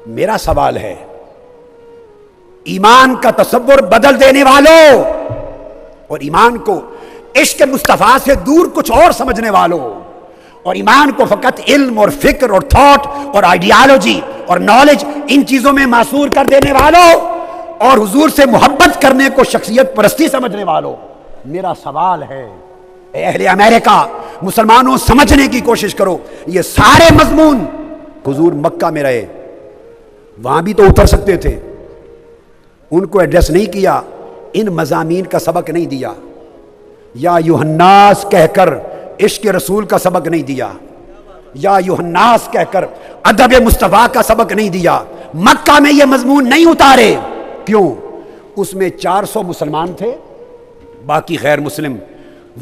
میرا سوال ہے، ایمان کا تصور بدل دینے والوں اور ایمان کو عشق مصطفیٰ سے دور کچھ اور سمجھنے والوں، اور ایمان کو فقط علم اور فکر اور تھاٹ اور آئیڈیالوجی اور نالج ان چیزوں میں معصور کر دینے والوں، اور حضور سے محبت کرنے کو شخصیت پرستی سمجھنے والوں، میرا سوال ہے اے اہل امریکہ، مسلمانوں سمجھنے کی کوشش کرو، یہ سارے مضمون حضور مکہ میں رہے، وہاں بھی تو اتر سکتے تھے، ان کو ایڈریس نہیں کیا، ان مضامین کا سبق نہیں دیا، یا ایھا الناس کہہ کر عشق رسول کا سبق نہیں دیا، یا ایھا الناس کہہ کر ادب مصطفیٰ کا سبق نہیں دیا، مکہ میں یہ مضمون نہیں اتارے، کیوں؟ اس میں 400 مسلمان تھے، باقی غیر مسلم،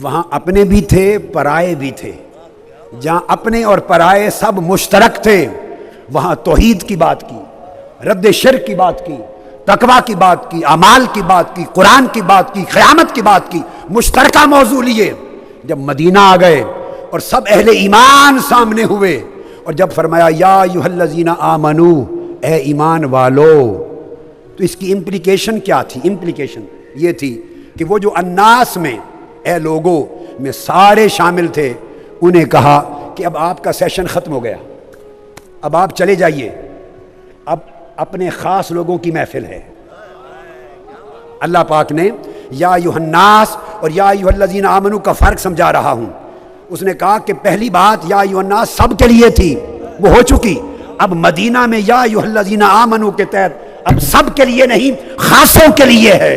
وہاں اپنے بھی تھے پرائے بھی تھے، جہاں اپنے اور پرائے سب مشترک تھے وہاں توحید کی بات کی، رد شرک کی بات کی، تقویٰ کی بات کی، اعمال کی بات کی، قرآن کی بات کی، قیامت کی بات کی، مشترکہ موضوع لیے۔ جب مدینہ آ گئے اور سب اہل ایمان سامنے ہوئے، اور جب فرمایا یا ایھا الذین آمنو، اے ایمان والو، تو اس کی امپلیکیشن کیا تھی؟ امپلیکیشن یہ تھی کہ وہ جو الناس میں، اے لوگوں میں سارے شامل تھے، انہیں کہا کہ اب آپ کا سیشن ختم ہو گیا، اب آپ چلے جائیے، اب اپنے خاص لوگوں کی محفل ہے۔ اللہ پاک نے یا ایھا الناس اور یا ایھا الذین آمنو کا فرق سمجھا رہا ہوں۔ اس نے کہا کہ پہلی بات یا ایھا الناس سب کے لیے تھی، وہ ہو چکی، اب مدینہ میں یا ایھا الذین آمنو کے تحت اب سب کے لیے نہیں، خاصوں کے لیے ہے۔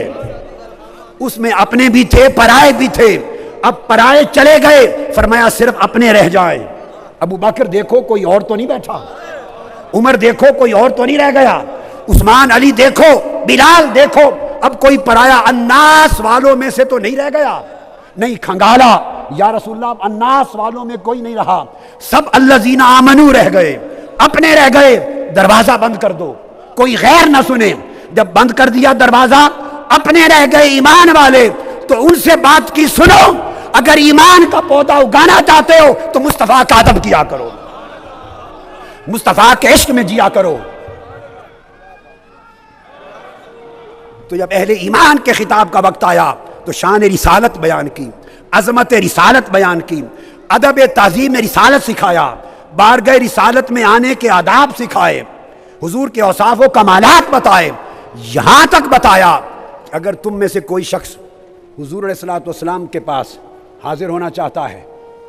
اس میں اپنے بھی تھے پرائے بھی تھے، اب پرائے چلے گئے، فرمایا صرف اپنے رہ جائیں۔ ابو بکر دیکھو کوئی اور تو نہیں بیٹھا، عمر دیکھو کوئی اور تو نہیں رہ گیا، عثمان علی دیکھو، بلال دیکھو، اب کوئی پرایا الناس والوں میں سے تو نہیں رہ گیا، نہیں کھنگالا یا رسول اللہ، الناس والوں میں کوئی نہیں رہا، سب الذین آمنو رہ گئے، اپنے رہ گئے، دروازہ بند کر دو، کوئی غیر نہ سنے۔ جب بند کر دیا دروازہ، اپنے رہ گئے ایمان والے، تو ان سے بات کی سنو، اگر ایمان کا پودا اگانا چاہتے ہو تو مصطفیٰ کا ادب کیا کرو، مصطفیٰ کے عشق میں جیا کرو۔ تو جب اہل ایمان کے خطاب کا وقت آیا تو شان رسالت بیان کی، عظمت رسالت بیان کی، ادب تعظیم رسالت سکھایا، بارگاہ رسالت میں آنے کے آداب سکھائے، حضور کے اوصاف و کمالات بتائے، یہاں تک بتایا اگر تم میں سے کوئی شخص حضور علیہ الصلوۃ والسلام کے پاس حاضر ہونا چاہتا ہے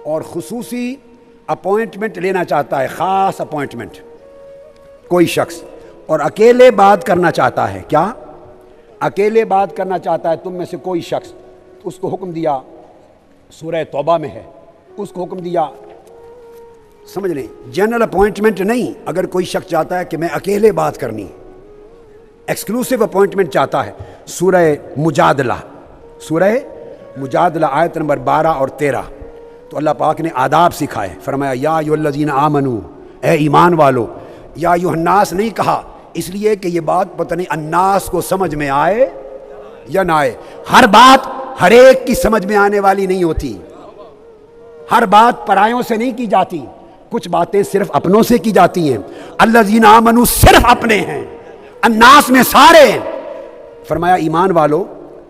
اور خصوصی اپوائنٹمنٹ لینا چاہتا ہے، خاص اپوائنٹمنٹ، کوئی شخص، اور اکیلے بات کرنا چاہتا ہے، کیا اکیلے بات کرنا چاہتا ہے تم میں سے کوئی شخص، اس کو حکم دیا، سورہ توبہ میں ہے، اس کو حکم دیا، سمجھ لیں جنرل اپوائنٹمنٹ نہیں، اگر کوئی شخص چاہتا ہے کہ میں اکیلے بات کرنی، ایکسکلوسیو اپوائنٹمنٹ چاہتا ہے، سورہ مجادلہ آیت نمبر 12 اور 13، تو اللہ پاک نے آداب سکھائے، فرمایا یا ایھا الذین آمنو، اے ایمان والو، یا ایھا الناس نہیں کہا اس لیے کہ یہ بات پتہ نہیں الناس کو سمجھ میں آئے یا نہ آئے، ہر بات ہر ایک کی سمجھ میں آنے والی نہیں ہوتی، ہر بات پرایوں سے نہیں کی جاتی، کچھ باتیں صرف اپنوں سے کی جاتی ہیں، الذین آمنو صرف اپنے ہیں، الناس میں سارے ہیں۔ فرمایا ایمان والو،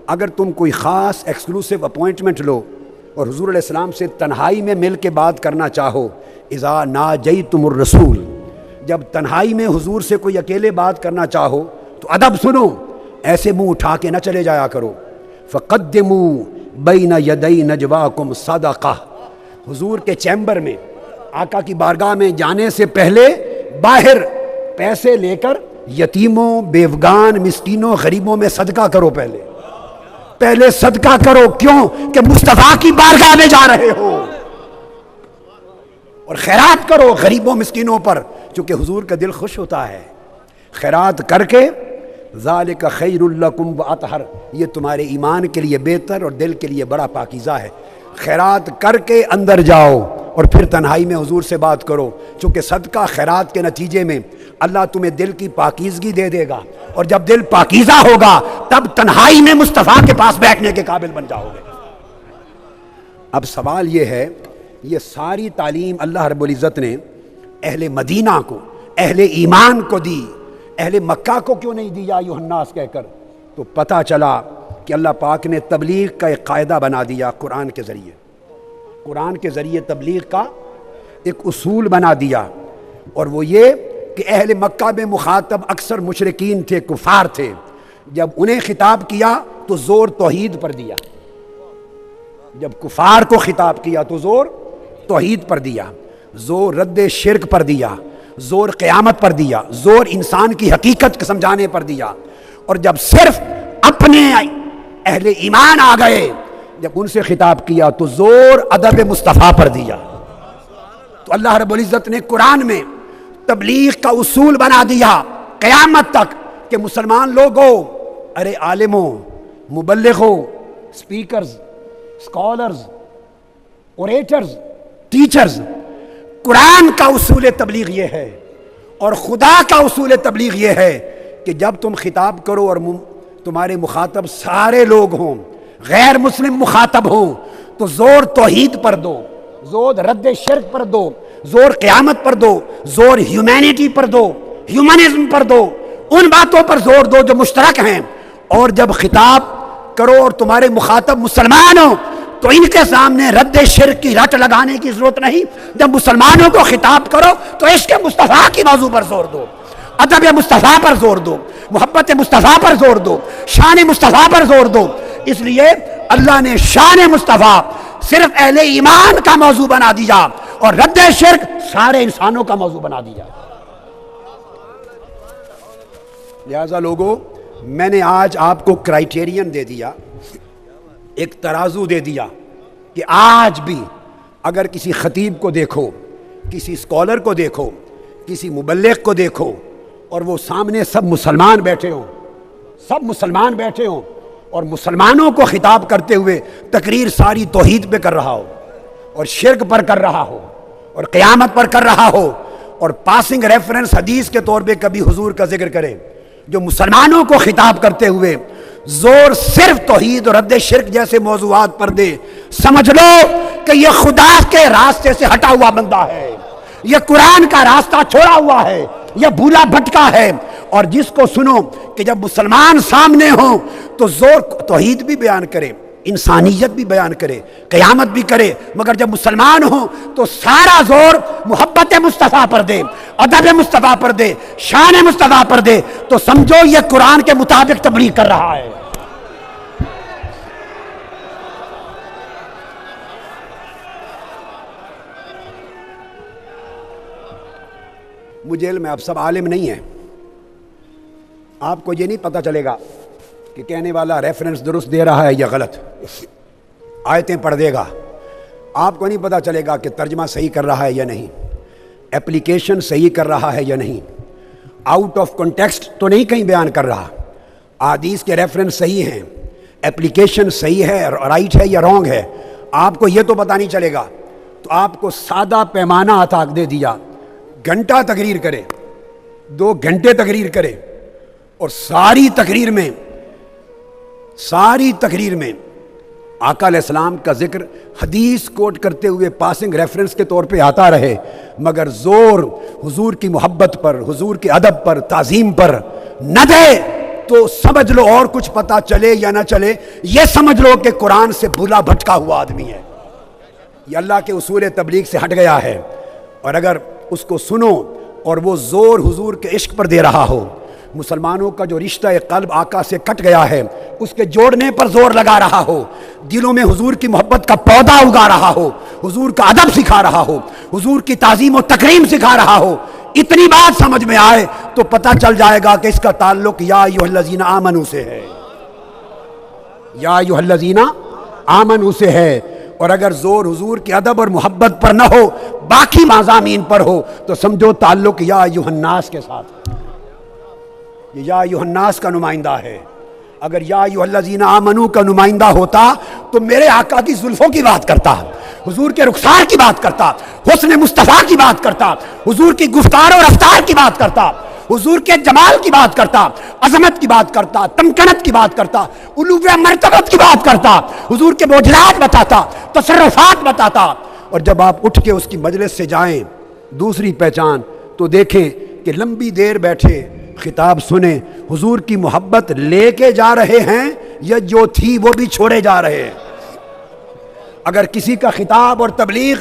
اگر تم کوئی خاص ایکسکلوسیو اپوائنٹمنٹ لو اور حضور علیہ السلام سے تنہائی میں مل کے بات کرنا چاہو، اذا ناجیتم الرسول، جب تنہائی میں حضور سے کوئی اکیلے بات کرنا چاہو تو ادب سنو، ایسے منہ اٹھا کے نہ چلے جایا کرو، فقدموا بین یدی نجواکم صدقہ، حضور کے چیمبر میں، آقا کی بارگاہ میں جانے سے پہلے باہر پیسے لے کر یتیموں، بیوگان، مسکینوں، غریبوں میں صدقہ کرو، پہلے صدقہ کرو، کیوں کہ مصطفیٰ کی بارگاہ میں جا رہے ہو، اور خیرات کرو غریبوں مسکینوں پر، چونکہ حضور کا دل خوش ہوتا ہے، خیرات کر کے ذالک خیر لکم واطہر، یہ تمہارے ایمان کے لیے بہتر اور دل کے لیے بڑا پاکیزہ ہے، خیرات کر کے اندر جاؤ اور پھر تنہائی میں حضور سے بات کرو، چونکہ صدقہ خیرات کے نتیجے میں اللہ تمہیں دل کی پاکیزگی دے دے گا، اور جب دل پاکیزہ ہوگا تب تنہائی میں مصطفیٰ کے پاس بیٹھنے کے قابل بن جاؤ گے۔ اب سوال یہ ہے، یہ ساری تعلیم اللہ رب العزت نے اہل مدینہ کو، اہل ایمان کو دی، اہل مکہ کو کیوں نہیں دی یا ایھا الناس کہہ کر؟ تو پتہ چلا کہ اللہ پاک نے تبلیغ کا ایک قاعدہ بنا دیا قرآن کے ذریعے، قرآن کے ذریعے تبلیغ کا ایک اصول بنا دیا، اور وہ یہ کہ اہل مکہ میں مخاطب اکثر مشرکین تھے، کفار تھے، جب انہیں خطاب کیا تو زور توحید پر دیا، جب کفار کو خطاب کیا تو زور توحید پر دیا، زور رد شرک پر دیا، زور قیامت پر دیا، زور انسان کی حقیقت سمجھانے پر دیا، اور جب صرف اپنے اہل ایمان آ گئے جب ان سے خطاب کیا تو زور ادب مصطفیٰ پر دیا۔ تو اللہ رب العزت نے قرآن میں تبلیغ کا اصول بنا دیا قیامت تک کہ مسلمان لوگوں، ارے عالموں، مبلغوں، سپیکرز، اسکالرز، اوریٹرز، ٹیچرز، قرآن کا اصول تبلیغ یہ ہے اور خدا کا اصول تبلیغ یہ ہے کہ جب تم خطاب کرو اور تمہارے مخاطب سارے لوگ ہوں، غیر مسلم مخاطب ہوں، تو زور توحید پر دو، زور رد شرک پر دو، زور قیامت پر دو، زور ہیومینٹی پر دو، ہیومنزم پر دو، ان باتوں پر زور دو جو مشترک ہیں۔ اور جب خطاب کرو اور تمہارے مخاطب مسلمان ہوں تو ان کے سامنے رد شرک کی رٹ لگانے کی ضرورت نہیں۔ جب مسلمانوں کو خطاب کرو تو عشق مصطفیٰ کی موضوع پر زور دو، ادب مصطفیٰ پر زور دو، محبت مصطفیٰ پر زور دو، شان مصطفیٰ پر زور دو۔ اس لیے اللہ نے شان مصطفیٰ صرف اہل ایمان کا موضوع بنا دیا اور رد شرک سارے انسانوں کا موضوع بنا دیا۔ لہذا لوگوں، میں نے آج آپ کو کرائیٹیرین دے دیا، ایک ترازو دے دیا کہ آج بھی اگر کسی خطیب کو دیکھو، کسی اسکالر کو دیکھو، کسی مبلغ کو دیکھو اور وہ سامنے سب مسلمان بیٹھے ہوں، سب مسلمان بیٹھے ہوں اور مسلمانوں کو خطاب کرتے ہوئے تقریر ساری توحید پہ کر رہا ہو اور شرک پر کر رہا ہو اور قیامت پر کر رہا ہو اور پاسنگ ریفرنس حدیث کے طور پہ کبھی حضور کا ذکر کرے، جو مسلمانوں کو خطاب کرتے ہوئے زور صرف توحید اور رد شرک جیسے موضوعات پر دے، سمجھ لو کہ یہ خدا کے راستے سے ہٹا ہوا بندہ ہے، یہ قرآن کا راستہ چھوڑا ہوا ہے، یہ بھولا بھٹکا ہے۔ اور جس کو سنو کہ جب مسلمان سامنے ہوں تو زور توحید بھی بیان کرے، انسانیت بھی بیان کرے، قیامت بھی کرے، مگر جب مسلمان ہوں تو سارا زور محبت مصطفیٰ پر دے، ادب مصطفیٰ پر دے، شان مصطفیٰ پر دے، تو سمجھو یہ قرآن کے مطابق تبلیغ کر رہا ہے۔ مجھے علم ہے آپ سب عالم نہیں ہیں، آپ کو یہ نہیں پتہ چلے گا کہ کہنے والا ریفرنس درست دے رہا ہے یا غلط، آیتیں پڑھ دے گا، آپ کو نہیں پتہ چلے گا کہ ترجمہ صحیح کر رہا ہے یا نہیں، اپلیکیشن صحیح کر رہا ہے یا نہیں، آؤٹ آف کنٹیکسٹ تو نہیں کہیں بیان کر رہا، احادیث کے ریفرنس صحیح ہیں، اپلیکیشن صحیح ہے، رائٹ ہے یا رانگ ہے، آپ کو یہ تو پتہ نہیں چلے گا۔ تو آپ کو سادہ پیمانہ عطا دے دیا، گھنٹہ تقریر کرے، 2 گھنٹے تقریر کرے اور ساری تقریر میں آقا علیہ السلام کا ذکر حدیث کوٹ کرتے ہوئے پاسنگ ریفرنس کے طور پہ آتا رہے، مگر زور حضور کی محبت پر، حضور کے ادب پر، تعظیم پر نہ دے، تو سمجھ لو اور کچھ پتہ چلے یا نہ چلے، یہ سمجھ لو کہ قرآن سے بھولا بھٹکا ہوا آدمی ہے، یہ اللہ کے اصول تبلیغ سے ہٹ گیا ہے۔ اور اگر اس کو سنو اور وہ زور حضور کے عشق پر دے رہا ہو، مسلمانوں کا جو رشتہ قلب آقا سے کٹ گیا ہے اس کے جوڑنے پر زور لگا رہا ہو، دلوں میں حضور کی محبت کا پودا اگا رہا ہو، حضور کا ادب سکھا رہا ہو، حضور کی تعظیم و تکریم سکھا رہا ہو، اتنی بات سمجھ میں آئے تو پتہ چل جائے گا کہ اس کا تعلق یا ایھا الذین آمنوا سے ہے، یا ایھا الذین آمنوا سے ہے۔ اور اگر زور حضور کے ادب اور محبت پر نہ ہو، باقی مضامین پر ہو، تو سمجھو تعلق یا ایھا الناس کے ساتھ، یہ یا ایھا الناس کا نمائندہ ہے۔ اگر یا ایھا الذین آمنوا کا نمائندہ ہوتا تو میرے آقا کی زلفوں کی بات کرتا، حضور کے رخسار کی بات کرتا، حسن مصطفیٰ کی بات کرتا، حضور کی گفتار و رفتار کی بات کرتا، حضور کے جمال کی بات کرتا، عظمت کی بات کرتا، تمکنت کی بات کرتا، علو مرتبت کی بات کرتا، حضور کے معجزات بتاتا، تصرفات بتاتا۔ اور جب آپ اٹھ کے اس کی مجلس سے جائیں، دوسری پہچان تو دیکھیں کہ لمبی دیر بیٹھے، خطاب سنیں، حضور کی محبت لے کے جا رہے ہیں یا جو تھی وہ بھی چھوڑے جا رہے ہیں؟ اگر کسی کا خطاب اور تبلیغ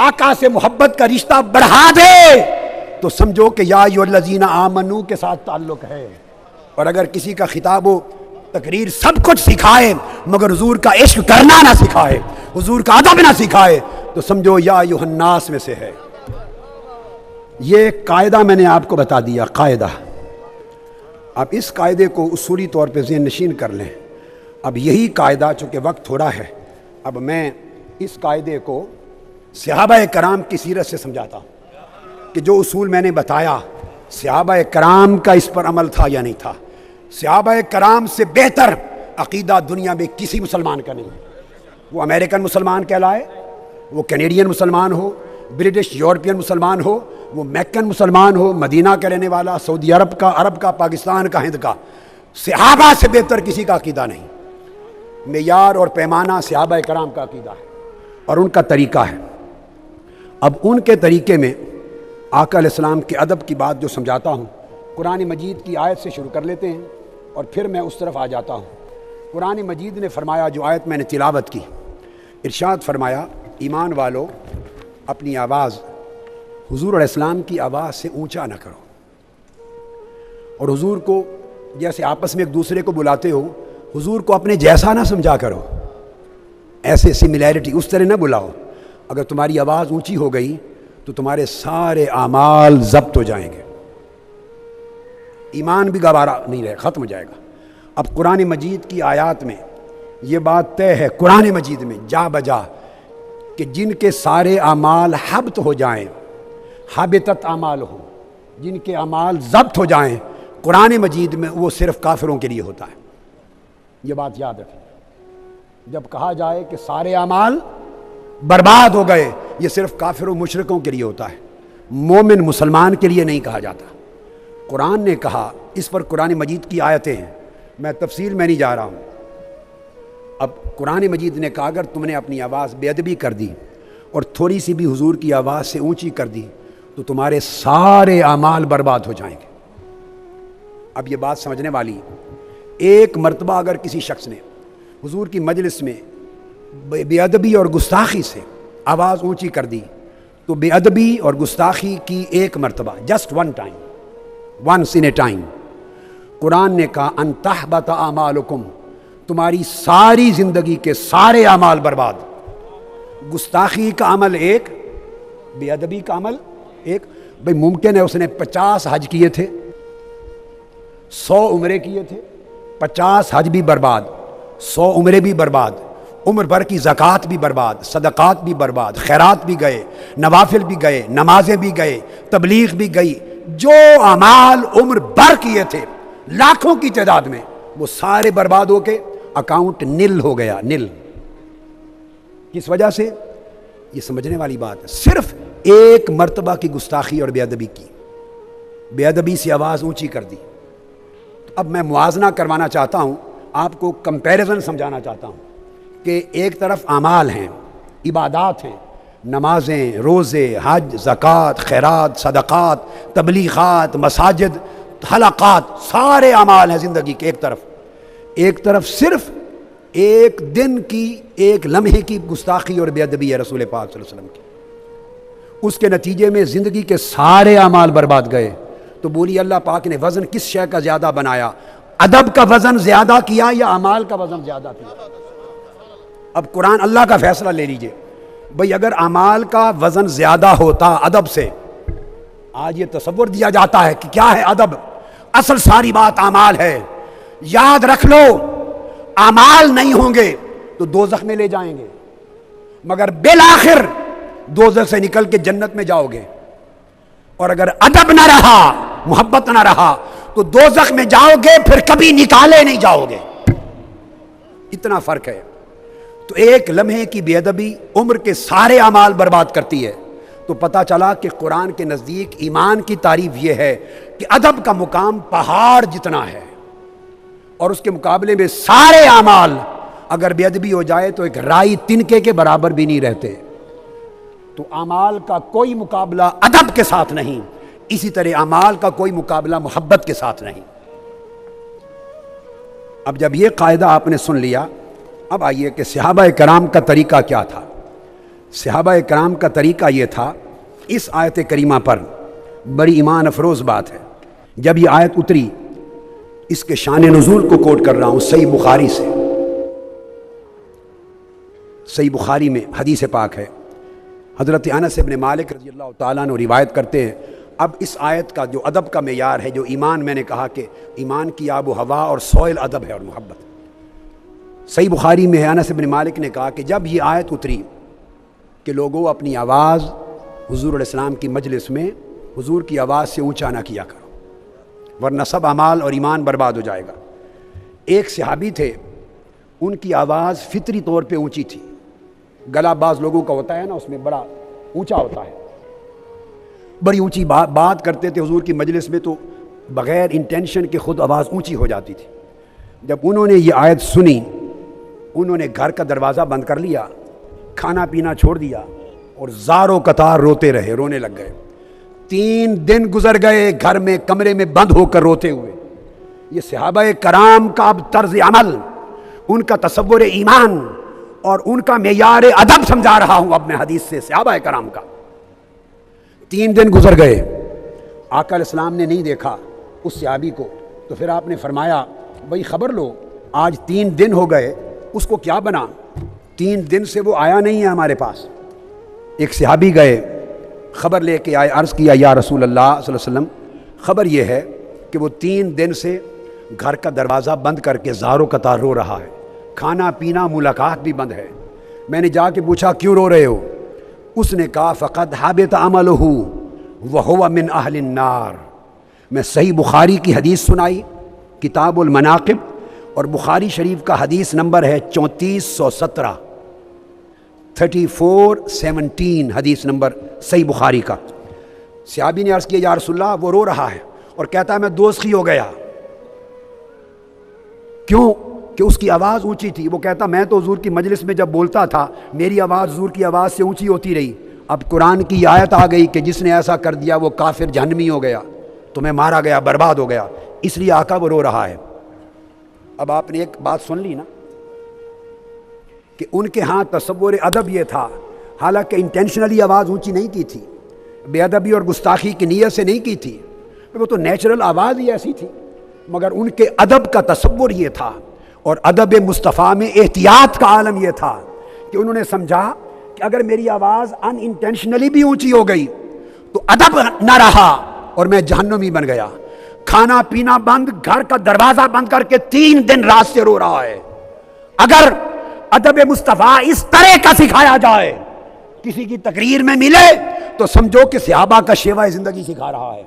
آقا سے محبت کا رشتہ بڑھا دے تو سمجھو کہ یا ایھا الذین آمنو کے ساتھ تعلق ہے، اور اگر کسی کا خطاب و تقریر سب کچھ سکھائے مگر حضور کا عشق کرنا نہ سکھائے، حضور کا ادب نہ سکھائے، تو سمجھو یا ایھا الناس میں سے ہے۔ یہ قاعدہ میں نے آپ کو بتا دیا، قاعدہ۔ آپ اس قاعدے کو اصولی طور پہ ذہن نشین کر لیں۔ اب یہی قاعدہ، چونکہ وقت تھوڑا ہے، اب میں اس قاعدے کو صحابہ کرام کی سیرت سے سمجھاتا ہوں کہ جو اصول میں نے بتایا صحابہ کرام کا اس پر عمل تھا یا نہیں تھا۔ صحابہ کرام سے بہتر عقیدہ دنیا میں کسی مسلمان کا نہیں، وہ امریکن مسلمان کہلائے، وہ کینیڈین مسلمان ہو، برٹش یورپین مسلمان ہو، وہ میکن مسلمان ہو، مدینہ کا رہنے والا، سعودی عرب کا، پاکستان کا، ہند کا، صحابہ سے بہتر کسی کا عقیدہ نہیں۔ معیار اور پیمانہ صحابہ کرام کا عقیدہ ہے اور ان کا طریقہ ہے۔ اب ان کے طریقے میں آقا علیہ السلام کے ادب کی بات جو سمجھاتا ہوں، قرآن مجید کی آیت سے شروع کر لیتے ہیں اور پھر میں اس طرف آ جاتا ہوں۔ قرآن مجید نے فرمایا، جو آیت میں نے تلاوت کی، ارشاد فرمایا، ایمان والو اپنی آواز حضور علیہ السلام کی آواز سے اونچا نہ کرو، اور حضور کو جیسے آپس میں ایک دوسرے کو بلاتے ہو، حضور کو اپنے جیسا نہ سمجھا کرو، ایسے سملیرٹی اس طرح نہ بلاؤ۔ اگر تمہاری آواز اونچی ہو گئی تو تمہارے سارے اعمال ضبط ہو جائیں گے، ایمان بھی گوارا نہیں رہے، ختم ہو جائے گا۔ اب قرآن مجید کی آیات میں یہ بات طے ہے، قرآن مجید میں جا بجا، کہ جن کے سارے اعمال حبط ہو جائیں، حابطت اعمال ہو، جن کے اعمال ضبط ہو جائیں، قرآن مجید میں وہ صرف کافروں کے لیے ہوتا ہے۔ یہ بات یاد رکھیں، جب کہا جائے کہ سارے اعمال برباد ہو گئے، یہ صرف کافر و مشرکوں کے لیے ہوتا ہے، مومن مسلمان کے لیے نہیں کہا جاتا۔ قرآن نے کہا، اس پر قرآن مجید کی آیتیں ہیں، میں تفصیل میں نہیں جا رہا ہوں۔ اب قرآن مجید نے کہا اگر تم نے اپنی آواز بے ادبی کر دی اور تھوڑی سی بھی حضور کی آواز سے اونچی کر دی تو تمہارے سارے اعمال برباد ہو جائیں گے۔ اب یہ بات سمجھنے والی، ایک مرتبہ اگر کسی شخص نے حضور کی مجلس میں بے ادبی اور گستاخی سے آواز اونچی کر دی تو بے ادبی اور گستاخی کی ایک مرتبہ، just one time, once in a time, Quran نے کہا ان تحبط اعمالکم، تمہاری ساری زندگی کے سارے اعمال برباد۔ گستاخی کا عمل ایک، بے ادبی کا عمل ایک۔ بھئی ممکن ہے اس نے 50 حج کیے تھے، 100 عمرے کیے تھے، 50 حج بھی برباد، 100 عمرے بھی برباد، عمر بھر کی زکوٰۃ بھی برباد، صدقات بھی برباد، خیرات بھی گئے، نوافل بھی گئے، نمازیں بھی گئے، تبلیغ بھی گئی، جو اعمال عمر بھر کیے تھے لاکھوں کی تعداد میں، وہ سارے برباد ہو کے اکاؤنٹ نل ہو گیا، نل۔ کس وجہ سے؟ یہ سمجھنے والی بات ہے، صرف ایک مرتبہ کی گستاخی اور بے ادبی کی، بے ادبی سے آواز اونچی کر دی۔ تو اب میں موازنہ کروانا چاہتا ہوں، آپ کو کمپیریزن سمجھانا چاہتا ہوں کہ ایک طرف اعمال ہیں، عبادات ہیں، نمازیں، روزے، حج، زکوٰۃ، خیرات، صدقات، تبلیغات، مساجد، حلقات، سارے اعمال ہیں زندگی کے ایک طرف صرف ایک دن کی، ایک لمحے کی گستاخی اور بے ادبی ہے رسول پاک صلی اللہ علیہ وسلم کی، اس کے نتیجے میں زندگی کے سارے اعمال برباد گئے۔ تو بولی اللہ پاک نے وزن کس شے کا زیادہ بنایا؟ ادب کا وزن زیادہ کیا یا اعمال کا وزن زیادہ کیا؟ اب قرآن اللہ کا فیصلہ لے لیجئے، بھئی اگر اعمال کا وزن زیادہ ہوتا ادب سے، آج یہ تصور دیا جاتا ہے کہ کیا ہے ادب، اصل ساری بات اعمال ہے۔ یاد رکھ لو، اعمال نہیں ہوں گے تو دوزخ میں لے جائیں گے، مگر بالآخر دوزخ سے نکل کے جنت میں جاؤ گے، اور اگر ادب نہ رہا، محبت نہ رہا تو دوزخ میں جاؤ گے، پھر کبھی نکالے نہیں جاؤ گے۔ اتنا فرق ہے۔ تو ایک لمحے کی بے ادبی عمر کے سارے اعمال برباد کرتی ہے۔ تو پتہ چلا کہ قرآن کے نزدیک ایمان کی تعریف یہ ہے کہ ادب کا مقام پہاڑ جتنا ہے، اور اس کے مقابلے میں سارے اعمال اگر بے ادبی ہو جائے تو ایک رائی تنکے کے برابر بھی نہیں رہتے۔ تو اعمال کا کوئی مقابلہ ادب کے ساتھ نہیں۔ اسی طرح اعمال کا کوئی مقابلہ محبت کے ساتھ نہیں۔ اب جب یہ قاعدہ آپ نے سن لیا، اب آئیے کہ صحابہ کرام کا طریقہ کیا تھا۔ صحابہ کرام کا طریقہ یہ تھا، اس آیت کریمہ پر بڑی ایمان افروز بات ہے، جب یہ آیت اتری، اس کے شان نزول کو کوٹ کر رہا ہوں صحیح بخاری سے، صحیح بخاری میں حدیث پاک ہے، حضرت انس بن مالک رضی اللہ تعالیٰ عنہ روایت کرتے ہیں۔ اب اس آیت کا جو ادب کا معیار ہے، جو ایمان، میں نے کہا کہ ایمان کی آب و ہوا اور سوئل ادب ہے اور محبت، صحیح بخاری میں ہے، انس بن مالک نے کہا کہ جب یہ آیت اتری کہ لوگوں اپنی آواز حضور علیہ السلام کی مجلس میں حضور کی آواز سے اونچا نہ کیا کرو ورنہ سب اعمال اور ایمان برباد ہو جائے گا۔ ایک صحابی تھے، ان کی آواز فطری طور پہ اونچی تھی، گلا بعض لوگوں کا ہوتا ہے نا، اس میں بڑا اونچا ہوتا ہے، بڑی اونچی بات کرتے تھے حضور کی مجلس میں تو بغیر انٹینشن کے خود آواز اونچی ہو جاتی تھی۔ جب انہوں نے یہ آیت سنی، انہوں نے گھر کا دروازہ بند کر لیا، کھانا پینا چھوڑ دیا اور زاروں قطار روتے رہے، رونے لگ گئے۔ 3 دن گزر گئے گھر میں کمرے میں بند ہو کر روتے ہوئے۔ یہ صحابہ کرام کا اب طرز عمل، ان کا تصور ایمان اور ان کا معیار ادب سمجھا رہا ہوں اب میں حدیث سے صحابہ کرام کا۔ 3 دن گزر گئے، آقا علیہ السلام نے نہیں دیکھا اس صحابی کو، تو پھر آپ نے فرمایا بھائی خبر لو، آج 3 دن ہو گئے، اس کو کیا بنا، 3 دن سے وہ آیا نہیں ہے ہمارے پاس۔ ایک صحابی گئے، خبر لے کے آئے، عرض کیا یا رسول اللہ صلی اللہ علیہ وسلم، خبر یہ ہے کہ وہ 3 دن سے گھر کا دروازہ بند کر کے زاروں قطار رو رہا ہے، کھانا پینا ملاقات بھی بند ہے۔ میں نے جا کے پوچھا کیوں رو رہے ہو؟ اس نے کہا فقد حبط عملہ وہو من اہل النار۔ میں صحیح بخاری کی حدیث سنائی، کتاب المناقب، اور بخاری شریف کا حدیث نمبر ہے 3417، 3417 حدیث نمبر صحیح بخاری کا۔ صحابی نے عرض کیا یا رسول اللہ وہ رو رہا ہے اور کہتا ہے میں دوزخی ہو گیا۔ کیوں؟ کہ اس کی آواز اونچی تھی۔ وہ کہتا میں تو حضور کی مجلس میں جب بولتا تھا میری آواز حضور کی آواز سے اونچی ہوتی رہی، اب قرآن کی آیت آ گئی کہ جس نے ایسا کر دیا وہ کافر جہنمی ہو گیا، تمہیں مارا گیا، برباد ہو گیا، اس لیے آقا وہ رو رہا ہے۔ اب آپ نے ایک بات سن لی نا کہ ان کے ہاں تصور ادب یہ تھا، حالانکہ انٹینشنلی آواز اونچی نہیں کی تھی، بے ادبی اور گستاخی کی نیت سے نہیں کی تھی، وہ تو نیچرل آواز ہی ایسی تھی، مگر ان کے ادب کا تصور یہ تھا، اور ادب مصطفیٰ میں احتیاط کا عالم یہ تھا کہ انہوں نے سمجھا کہ اگر میری آواز ان انٹینشنلی بھی اونچی ہو گئی تو ادب نہ رہا اور میں جہنمی بن گیا۔ کھانا پینا بند، گھر کا دروازہ بند کر کے 3 دن رات سے رو رہا ہے۔ اگر ادب مصطفیٰ اس طرح کا سکھایا جائے، کسی کی تقریر میں ملے تو سمجھو کہ صحابہ کا شیوہ زندگی سکھا رہا ہے،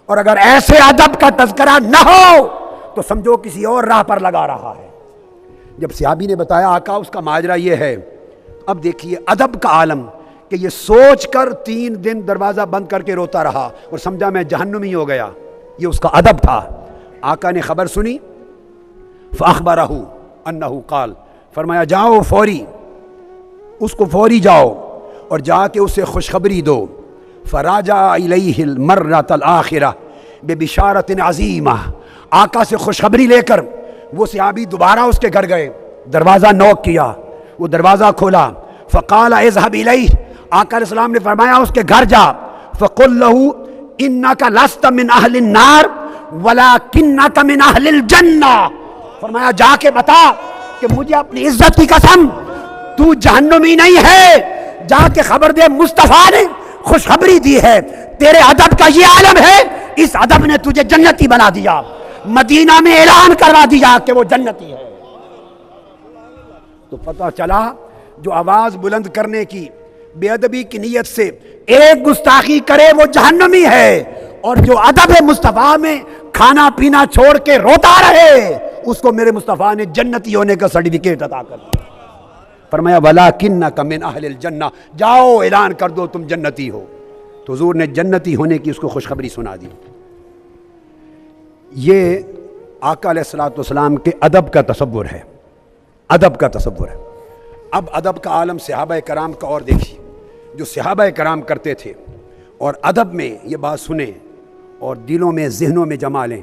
اور اگر ایسے ادب کا تذکرہ نہ ہو تو سمجھو کسی اور راہ پر لگا رہا ہے۔ جب صحابی نے بتایا آقا اس کا ماجرا یہ ہے، اب دیکھیے ادب کا عالم کہ یہ سوچ کر 3 دن دروازہ بند کر کے روتا رہا اور سمجھا میں جہنمی ہو گیا، یہ اس کا ادب تھا۔ آقا نے خبر سنی، فاخبرہ انہ قال، فرمایا جاؤ فوری، اس کو فوری جاؤ اور جا کے اسے خوشخبری دو۔ فراجع الیہ المرۃ الآخرہ ببشارۃ عظیمہ، آقا سے خوشخبری لے کر وہ صحابی دوبارہ اس کے گھر گئے، دروازہ نوک کیا، وہ دروازہ کھولا، فقال اذهب الیہ، آقا علیہ السلام نے فرمایا اس کے گھر جا، فقل له انک لست من اہل النار ولکنک من اہل الجنہ، فرمایا جا کے بتا کہ مجھے اپنی عزت کی قسم تو جہنمی نہیں ہے، جا کے خبر دے مصطفیٰ نے خوشخبری دی ہے، تیرے ادب کا یہ عالم ہے، اس ادب نے تجھے جنتی بنا دیا، مدینہ میں اعلان کروا دیا کہ وہ جنتی ہے۔ تو پتہ چلا جو آواز بلند کرنے کی بے ادبی کی نیت سے ایک گستاخی کرے وہ جہنمی ہے، اور جو ادب مصطفیٰ میں کھانا پینا چھوڑ کے روتا رہے اس کو میرے مصطفیٰ نے جنتی ہونے کا سرٹیفکیٹ عطا کر دیا۔ فرمایا وَلَكِنَّكَ مِنْ أَهْلِ الْجَنَّةِ، جاؤ اعلان کر دو تم جنتی ہو۔ تو حضور نے جنتی ہونے کی اس کو خوشخبری سنا دی۔ یہ آقا علیہ الصلوۃ والسلام کے ادب کا تصور ہے، ادب کا تصور ہے۔ اب ادب کا عالم صحابہ کرام کا اور دیکھیے، جو صحابہ کرام کرتے تھے، اور ادب میں یہ بات سنیں اور دلوں میں ذہنوں میں جما لیں۔